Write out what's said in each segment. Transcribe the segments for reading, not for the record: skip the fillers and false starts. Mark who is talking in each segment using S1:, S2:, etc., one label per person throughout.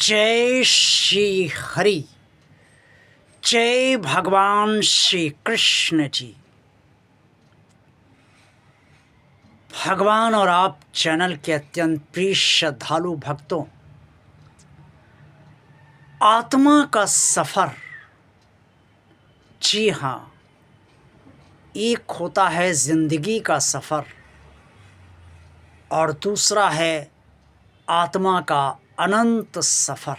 S1: जय श्री हरि। जय भगवान श्री कृष्ण जी। भगवान और आप चैनल के अत्यंत प्रिय श्रद्धालु भक्तों, आत्मा का सफ़र, जी हाँ, एक होता है जिंदगी का सफ़र और दूसरा है आत्मा का अनंत सफ़र।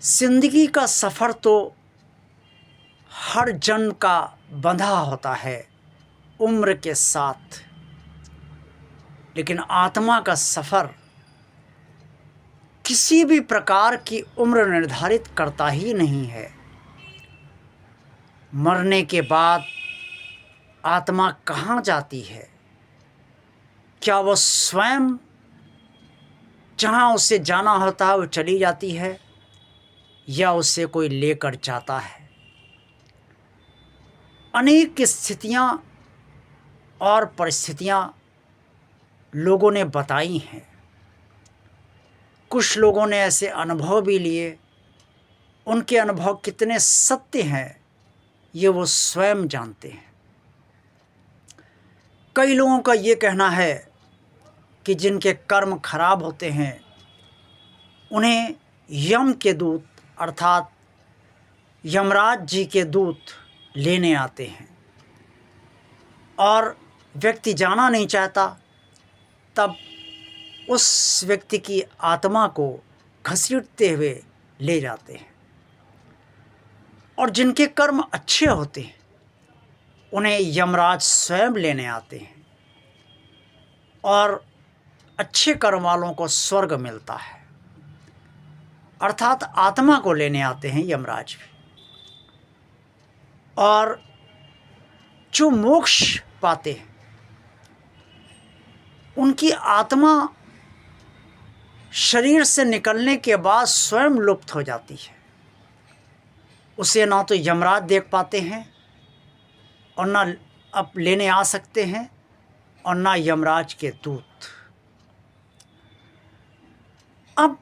S1: जिंदगी का सफ़र तो हर जन्म का बंधा होता है उम्र के साथ, लेकिन आत्मा का सफ़र किसी भी प्रकार की उम्र निर्धारित करता ही नहीं है। मरने के बाद आत्मा कहाँ जाती है? क्या वो स्वयं जहाँ उसे जाना होता है वो चली जाती है या उसे कोई लेकर जाता है? अनेक स्थितियाँ और परिस्थितियाँ लोगों ने बताई हैं। कुछ लोगों ने ऐसे अनुभव भी लिए, उनके अनुभव कितने सत्य हैं ये वो स्वयं जानते हैं। कई लोगों का ये कहना है कि जिनके कर्म खराब होते हैं उन्हें यम के दूत अर्थात यमराज जी के दूत लेने आते हैं और व्यक्ति जाना नहीं चाहता, तब उस व्यक्ति की आत्मा को घसीटते हुए ले जाते हैं। और जिनके कर्म अच्छे होते हैं उन्हें यमराज स्वयं लेने आते हैं और अच्छे कर्म वालों को स्वर्ग मिलता है, अर्थात आत्मा को लेने आते हैं यमराज भी। और जो मोक्ष पाते हैं उनकी आत्मा शरीर से निकलने के बाद स्वयं लुप्त हो जाती है। उसे ना तो यमराज देख पाते हैं और ना अब लेने आ सकते हैं और ना यमराज के दूत। अब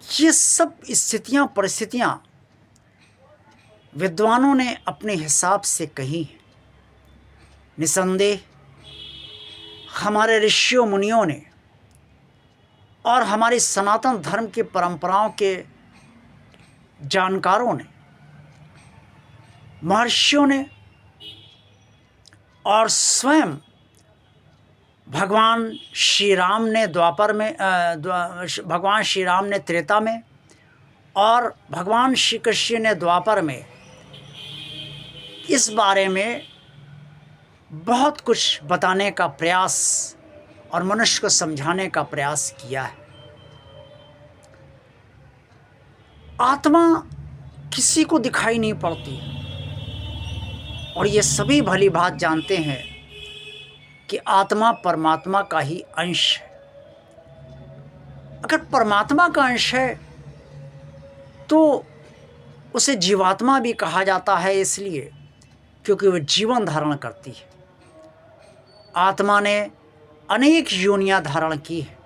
S1: ये सब स्थितियां परिस्थितियां विद्वानों ने अपने हिसाब से कही हैं। निसंदेह हमारे ऋषियों मुनियों ने और हमारी सनातन धर्म की परंपराओं के जानकारों ने, महर्षियों ने और स्वयं भगवान श्री राम ने द्वापर में भगवान श्री राम ने त्रेता में और भगवान श्री कृष्ण ने द्वापर में इस बारे में बहुत कुछ बताने का प्रयास और मनुष्य को समझाने का प्रयास किया है। आत्मा किसी को दिखाई नहीं पड़ती और ये सभी भली बात जानते हैं कि आत्मा परमात्मा का ही अंश है। अगर परमात्मा का अंश है तो उसे जीवात्मा भी कहा जाता है, इसलिए क्योंकि वह जीवन धारण करती है। आत्मा ने अनेक योनियां धारण की हैं,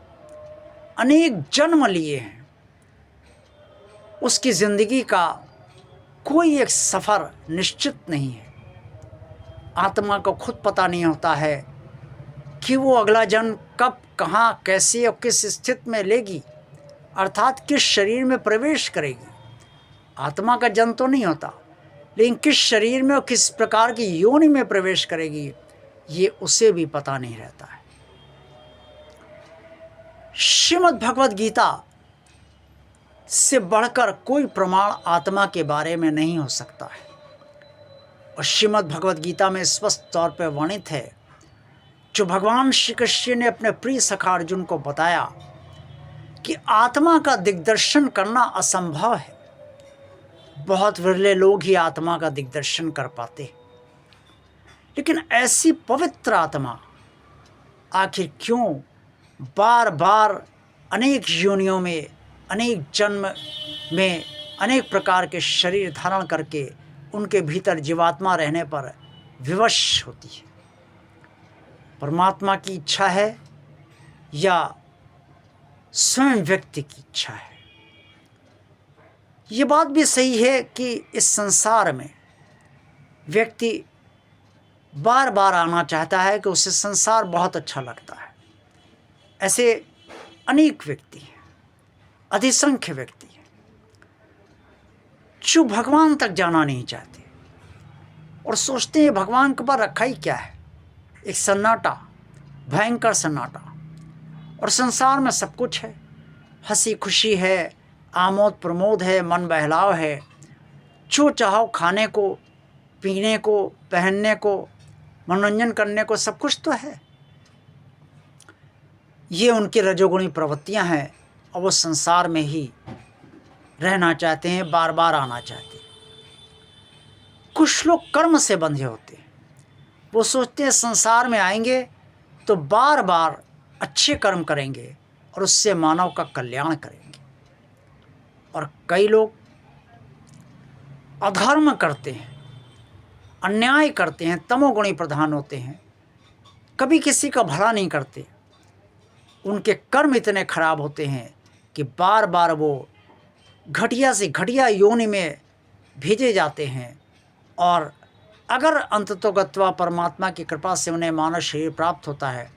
S1: अनेक जन्म लिए हैं। उसकी ज़िंदगी का कोई एक सफ़र निश्चित नहीं है। आत्मा को खुद पता नहीं होता है कि वो अगला जन्म कब, कहाँ, कैसे और किस स्थिति में लेगी, अर्थात किस शरीर में प्रवेश करेगी। आत्मा का जन्म तो नहीं होता, लेकिन किस शरीर में और किस प्रकार की योनि में प्रवेश करेगी ये उसे भी पता नहीं रहता है। श्रीमद् भगवद गीता से बढ़कर कोई प्रमाण आत्मा के बारे में नहीं हो सकता है। और श्रीमद् भगवद गीता में स्पष्ट तौर पर वर्णित है, जो भगवान श्री कृष्ण ने अपने प्रिय सखा अर्जुन को बताया कि आत्मा का दिग्दर्शन करना असंभव है। बहुत विरले लोग ही आत्मा का दिग्दर्शन कर पाते हैं, लेकिन ऐसी पवित्र आत्मा आखिर क्यों बार बार अनेक योनियों में, अनेक जन्म में, अनेक प्रकार के शरीर धारण करके उनके भीतर जीवात्मा रहने पर विवश होती है? परमात्मा की इच्छा है या स्वयं व्यक्ति की इच्छा है। ये बात भी सही है कि इस संसार में व्यक्ति बार बार आना चाहता है कि उसे संसार बहुत अच्छा लगता है। ऐसे अनेक व्यक्ति हैं, अधिसंख्य व्यक्ति हैं जो भगवान तक जाना नहीं चाहते और सोचते हैं भगवान के पास रखा ही क्या है, एक सन्नाटा, भयंकर सन्नाटा। और संसार में सब कुछ है, हंसी खुशी है, आमोद प्रमोद है, मन बहलाव है, जो चाहो खाने को, पीने को, पहनने को, मनोरंजन करने को सब कुछ तो है। ये उनकी रजोगुणी प्रवृत्तियां हैं और वो संसार में ही रहना चाहते हैं, बार बार आना चाहते हैं। कुछ लोग कर्म से बंधे होते हैं, वो सोचते हैं संसार में आएंगे तो बार बार अच्छे कर्म करेंगे और उससे मानव का कल्याण करेंगे। और कई लोग अधर्म करते हैं, अन्याय करते हैं, तमोगुणी प्रधान होते हैं, कभी किसी का भला नहीं करते। उनके कर्म इतने खराब होते हैं कि बार बार वो घटिया से घटिया योनि में भेजे जाते हैं। और अगर अंततोगत्वा परमात्मा की कृपा से उन्हें मानव शरीर प्राप्त होता है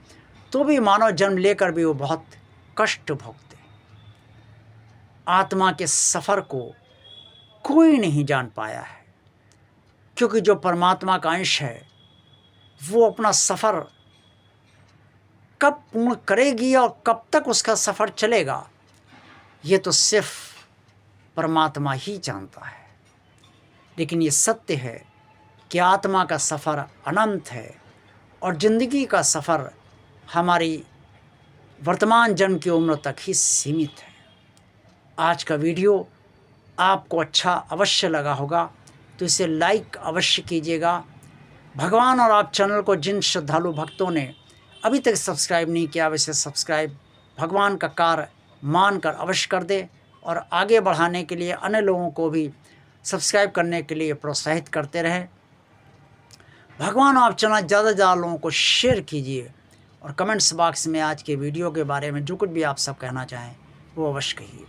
S1: तो भी मानव जन्म लेकर भी वो बहुत कष्ट भोगते हैं। आत्मा के सफ़र को कोई नहीं जान पाया है, क्योंकि जो परमात्मा का अंश है वो अपना सफ़र कब पूर्ण करेगी और कब तक उसका सफ़र चलेगा, ये तो सिर्फ परमात्मा ही जानता है। लेकिन ये सत्य है कि आत्मा का सफ़र अनंत है और ज़िंदगी का सफ़र हमारी वर्तमान जन्म की उम्र तक ही सीमित है। आज का वीडियो आपको अच्छा अवश्य लगा होगा तो इसे लाइक अवश्य कीजिएगा। भगवान और आप चैनल को जिन श्रद्धालु भक्तों ने अभी तक सब्सक्राइब नहीं किया वैसे सब्सक्राइब भगवान का कार्य मानकर अवश्य कर दे और आगे बढ़ाने के लिए अन्य लोगों को भी सब्सक्राइब करने के लिए प्रोत्साहित करते रहें। भगवान आप चैनल ज़्यादा से ज़्यादा लोगों को शेयर कीजिए और कमेंट्स बॉक्स में आज के वीडियो के बारे में जो कुछ भी आप सब कहना चाहें वो अवश्य कहिए।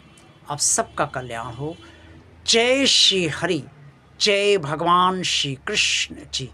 S1: आप सबका कल्याण हो। जय श्री हरि, जय भगवान श्री कृष्ण जी।